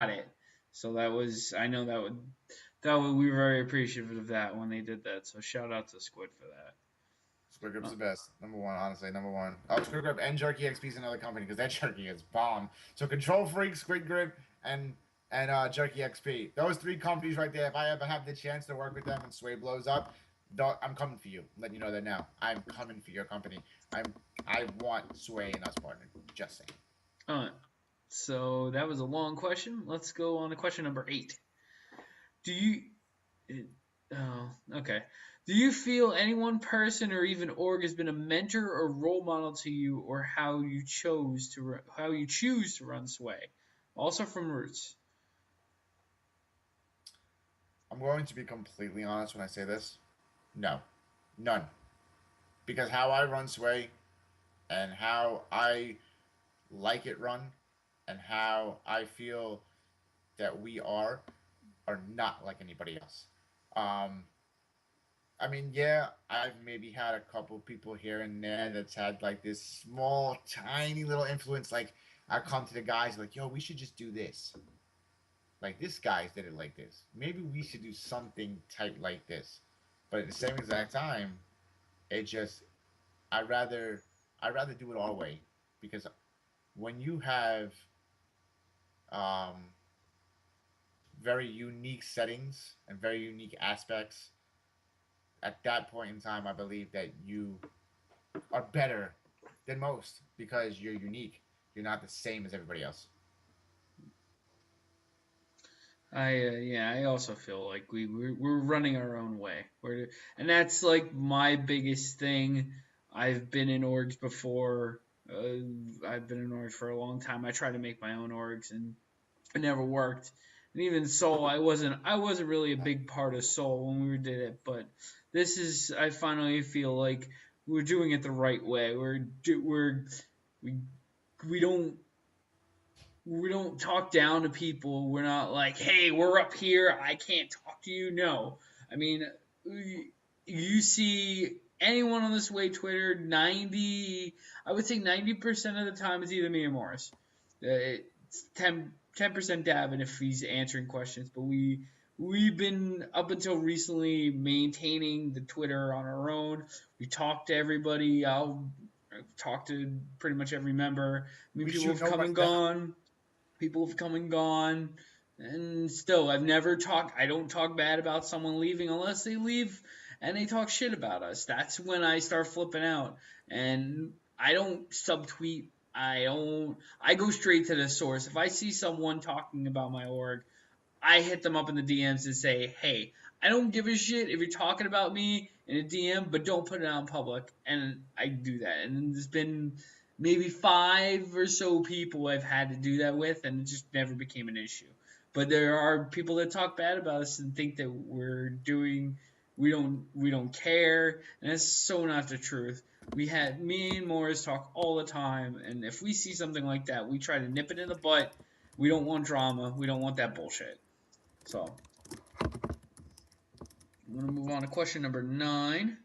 it. So that was, I know that would we were very appreciative of that when they did that. So shout out to Squid for that. Squid Grip's Uh, the best. Number one, honestly, number one. Oh, Squid Grip and Jerky XP is another company because that Jerky is bomb. So Control Freak, Squid Grip, and Jerky XP. Those three companies right there. If I ever have the chance to work with them and Sway blows up, dog, I'm coming for you. I'm letting you know that now. I'm coming for your company. I want Sway and us partnered. Just saying. uh, so that was a long question. Let's go on to question number 8. Do you Oh, okay. Do you feel any one person or even org has been a mentor or role model to you, or how you choose to run Sway? Also from Roots. I'm going to be completely honest when I say this. No, none. Because how I run Sway and how I like it run and how I feel that we are not like anybody else. Um, I mean, yeah, I've maybe had a couple people here and there that's had like this small, tiny little influence. Like I come to the guys like, yo, we should just do this. Like this guy's did it like this. Maybe we should do something type like this. But at the same exact time, it just I rather I rather do it our way because when you have um, very unique settings and very unique aspects, at that point in time, I believe that you are better than most because you're unique. You're not the same as everybody else. I also feel like we're running our own way. And that's like my biggest thing. I've been in orgs before. I've been in orgs for a long time. I tried to make my own orgs and it never worked. And even Soul, I wasn't really a big part of Soul when we did it, but this is I finally feel like we're doing it the right way. We we don't we don't talk down to people. We're not like, hey, we're up here. I can't talk to you. No, I mean, you see anyone on this way Twitter, I would say 90% of the time it's either me or Morris. It's 10% Davin if he's answering questions, but we've been up until recently maintaining the Twitter on our own. We talk to everybody. I'll talk to pretty much every member. I mean, We people shoot have come nobody and down. gone. People have come and gone. And still, I don't talk bad about someone leaving unless they leave and they talk shit about us. That's when I start flipping out. And I don't subtweet. I go straight to the source. If I see someone talking about my org, I hit them up in the DMs and say, hey, I don't give a shit if you're talking about me in a DM, but don't put it out in public. And I do that. And there's been maybe 5 or so people I've had to do that with, and it just never became an issue. But there are people that talk bad about us and think that we don't care, and that's so not the truth. Me and Morris talk all the time, and if we see something like that, we try to nip it in the butt. We don't want drama. We don't want that bullshit. So I'm gonna move on to question number 9.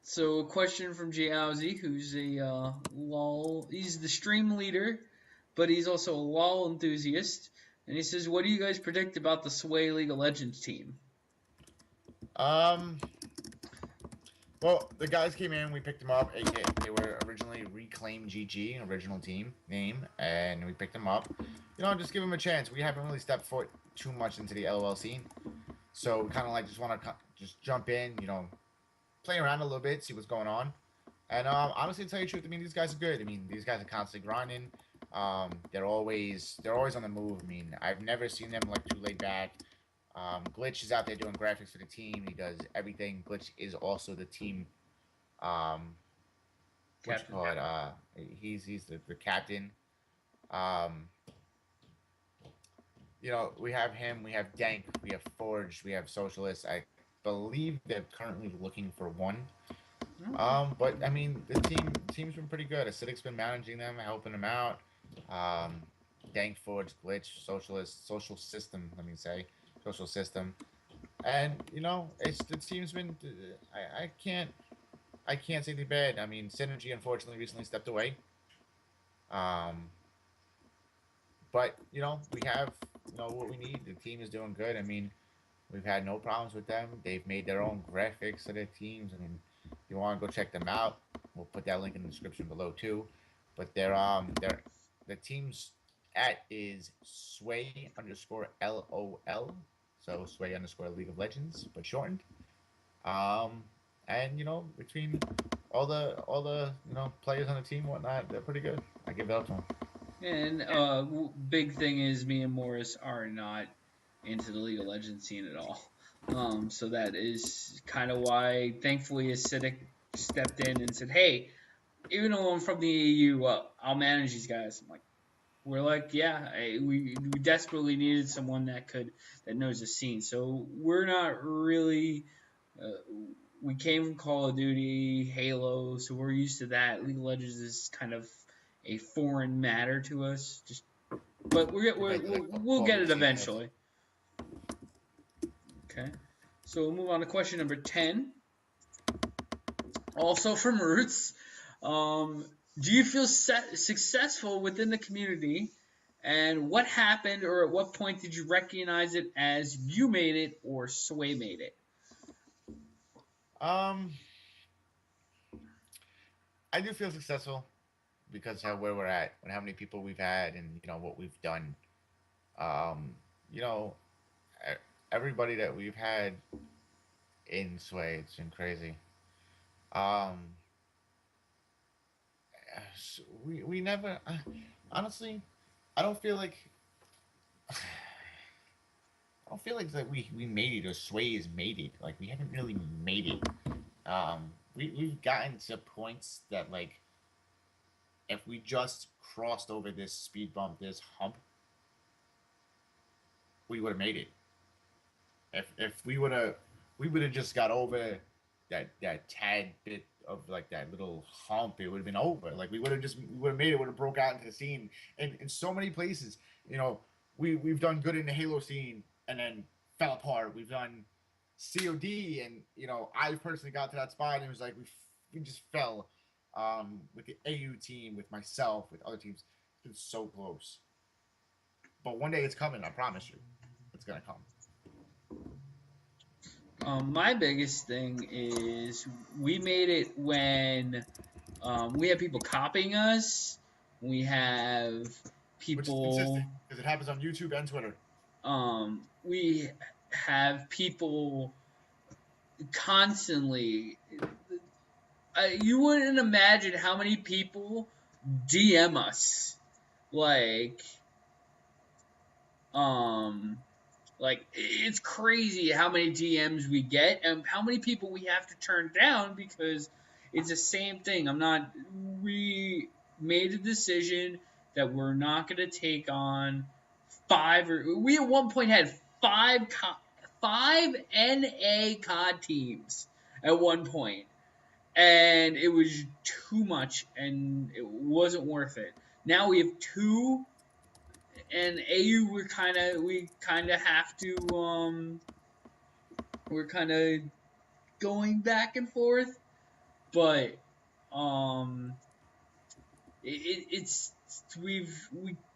So a question from Jiaozi, who's a LOL. He's the stream leader, but he's also a LOL enthusiast. And he says, "What do you guys predict about the Sway League of Legends team?" Um, well, the guys came in, we picked them up. AK, they were originally Reclaim GG, original team name, and we picked them up. You know, just give them a chance. We haven't really stepped foot too much into the LOL scene, so kind of like just want to just jump in, play around a little bit, see what's going on. And honestly, to tell you the truth, I mean, these guys are good. I mean, these guys are constantly grinding. They're always on the move. I mean, I've never seen them like too laid back. Glitch is out there doing graphics for the team. He does everything. Glitch is also the team. Um, what you Captain. call it? He's the captain. Um, we have him. We have Dank. We have Forge. We have Socialist. I believe they're currently looking for one. Okay. But I mean, the team's been pretty good. Acidic's been managing them, helping them out. Um, Dank Forge, Glitch, Socialist, Social System. Let me say, Social System, and it's the team's been. I can't say anything bad. I mean, Synergy unfortunately recently stepped away. Um, But we have what we need. The team is doing good. I mean, we've had no problems with them. They've made their own graphics of their teams. I mean, if you want to go check them out, we'll put that link in the description below too. But they're the team's at is sway underscore LOL. So sway underscore League of Legends, but shortened. Um, and between all the players on the team and whatnot, they're pretty good. I give it up to them. And big thing is me and Morris are not into the League of Legends scene at all. So that is kind of why, thankfully, Acidic stepped in and said, "Hey, even though I'm from the EU, I'll manage these guys." I'm like, we're like, yeah, we desperately needed someone that knows the scene. So we're not really. Uh, we came from Call of Duty, Halo, so we're used to that. League of Legends is kind of a foreign matter to us. But we'll get it eventually. Okay, so we'll move on to question number 10. Also from Roots. Do you feel successful within the community? And what happened, or at what point did you recognize it as you made it or Sway made it? I do feel successful because of where we're at and how many people we've had and what we've done. Um, you know, everybody that we've had in Sway, it's been crazy. Um, we never honestly, I don't feel like that we made it or Sway has made it. Like we haven't really made it. We've gotten to points that like if we just crossed over this speed bump, this hump, we would have made it. If we would have just got over that tad bit of like that little hump, it would have been over. Like we would have made it, would have broke out into the scene in so many places. We've done good in the Halo scene and then fell apart. We've done COD and I personally got to that spot and it was like we just fell. With the AU team, with myself, with other teams, it's been so close. But one day it's coming. I promise you, it's gonna come. My biggest thing is we made it when we have people copying us. We have people. Which is consistent because it happens on YouTube and Twitter. We have people constantly. You wouldn't imagine how many people DM us, like it's crazy how many DMs we get and how many people we have to turn down because it's the same thing. We made a decision that we're not going to take on we at one point had five NA COD teams at one point. And it was too much, and it wasn't worth it. Now we have two, and AU we kind of have to we're kind of going back and forth, but it's we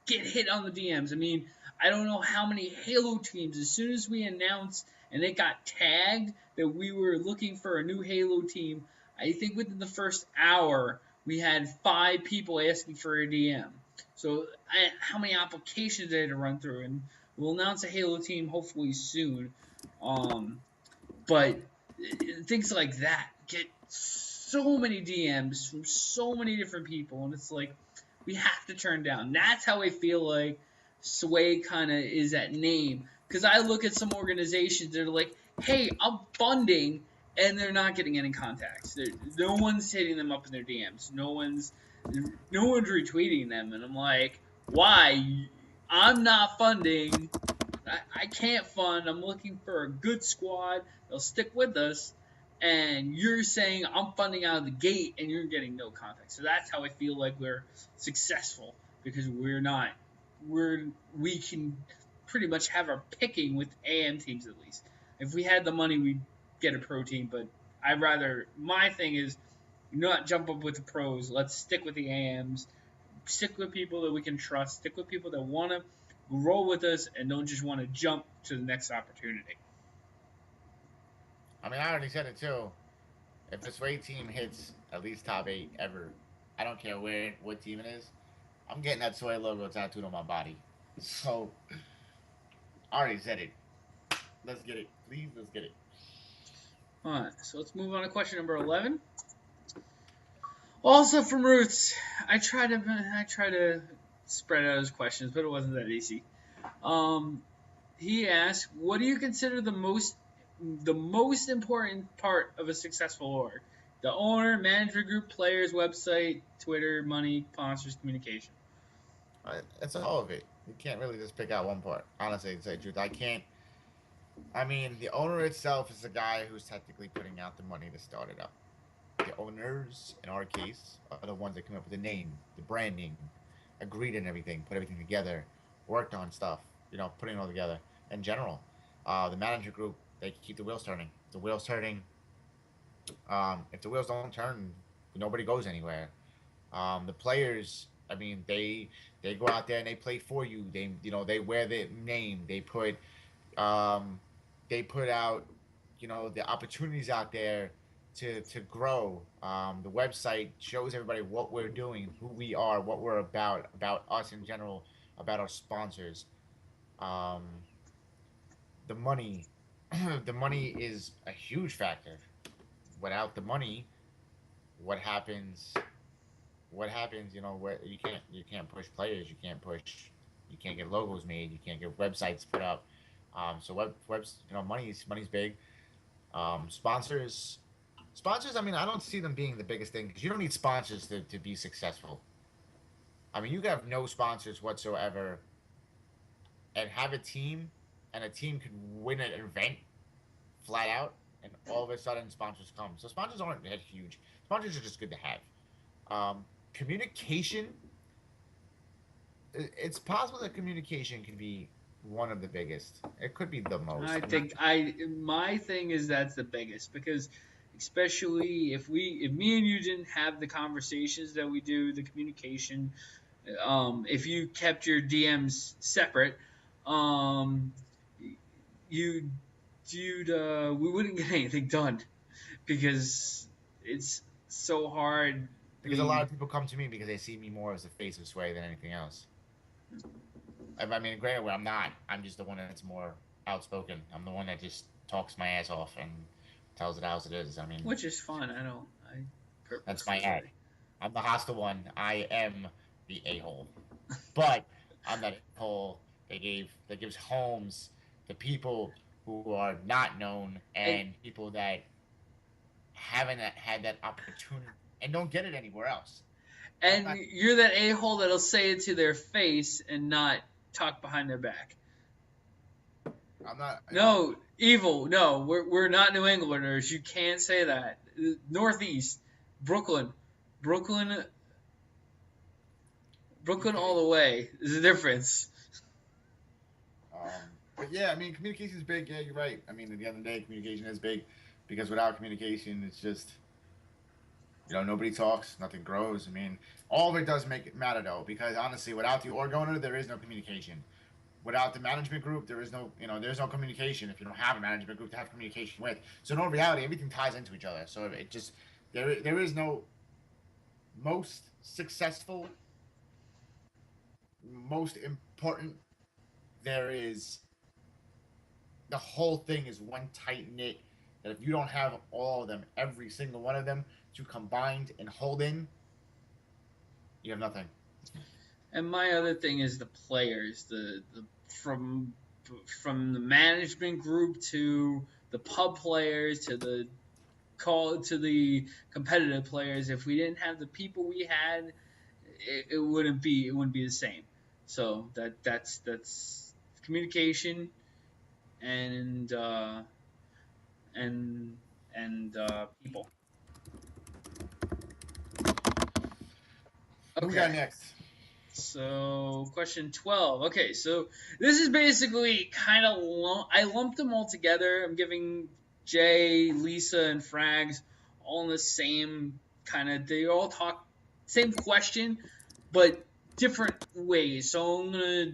get hit on the DMs. I mean, I don't know how many Halo teams. As soon as we announced and it got tagged that we were looking for a new Halo team. I think within the first hour, we had 5 people asking for a DM. So how many applications I had to run through? And we'll announce a Halo team hopefully soon. But things like that get so many DMs from so many different people. And it's like, we have to turn down. That's how I feel like Sway kind of is that name. Because I look at some organizations that are like, hey, I'm funding... and they're not getting any contacts. No one's hitting them up in their DMs. No one's retweeting them. And I'm like, why? I'm not funding. I can't fund. I'm looking for a good squad. They'll stick with us. And you're saying I'm funding out of the gate, and you're getting no contact. So that's how I feel like we're successful because we're not. We can pretty much have our picking with AM teams at least. If we had the money, we'd get a pro team, but my thing is not jump up with the pros. Let's stick with the AMs, stick with people that we can trust, stick with people that want to grow with us and don't just want to jump to the next opportunity. I mean, I already said it too. If a Sway team hits at least top 8 ever, I don't care what team it is, I'm getting that Sway logo tattooed on my body. So, I already said it. Let's get it. Please, let's get it. All right, so let's move on to question number 11. Also from Roots, I try to spread out his questions, but it wasn't that easy. He asked, "What do you consider the most important part of a successful org? The owner, management group, players, website, Twitter, money, sponsors, communication." It's all of it. You can't really just pick out one part. Honestly, to say the truth, I can't. I mean, the owner itself is the guy who's technically putting out the money to start it up. The owners, in our case, are the ones that come up with the name, the branding, agreed on everything, put everything together, worked on stuff, putting it all together. In general, the manager group, they keep the wheels turning. The wheels turning. If the wheels don't turn, nobody goes anywhere. The players, I mean, they go out there and they play for you. They wear the name. Um, they put out the opportunities out there to grow. The website shows everybody what we're doing, who we are, what we're about us in general, about our sponsors. Um, the money, the money is a huge factor. Without the money, what happens? What happens? Where you can't push players, you can't get logos made, you can't get websites put up. So webs, money's big. Sponsors, sponsors. I mean, I don't see them being the biggest thing because you don't need sponsors to be successful. I mean, you can have no sponsors whatsoever and have a team, and a team can win an event flat out, and all of a sudden sponsors come. So sponsors aren't that huge. Sponsors are just good to have. Communication. It's possible that communication can be one of the biggest. It could be the most. I think my thing is that's the biggest because especially if me and you didn't have the conversations that we do, the communication, if you kept your DMs separate, um, we wouldn't get anything done because it's so hard. Because a lot of people come to me because they see me more as the face of Sway than anything else. I mean, granted, I'm not. I'm just the one that's more outspoken. I'm the one that just talks my ass off and tells it as it is. I mean, which is fun. That's my ad. I'm the hostile one. I am the a-hole. But I'm that a-hole that gives homes to people who are not known and people that haven't had that opportunity and don't get it anywhere else. And you're that a-hole that'll say it to their face and not talk behind their back. I'm not. No, evil. No, we're not New Englanders. You can't say that. Northeast, Brooklyn, all the way. There's a difference. But yeah, I mean, communication is big. Yeah, you're right. I mean, at the end of the day, communication is big because without communication, it's just nobody talks, nothing grows. I mean, all of it does make it matter though, because honestly, without the org owner, there is no communication. Without the management group, there is there's no communication if you don't have a management group to have communication with. So in all reality, everything ties into each other. So it just there is no most successful, most important. There is the whole thing is one tight knit. That if you don't have all of them, every single one of them, to combined and hold in, you have nothing. And my other thing is the players, the from the management group to the pub players to the competitive players. If we didn't have the people we had, it wouldn't be the same. So that's communication and people. Who we got next? So, question 12. Okay, so this is basically kind of I lumped them all together. I'm giving Jay, Lisa, and Frags all in the same kind of. They all talk same question, but different ways. So I'm gonna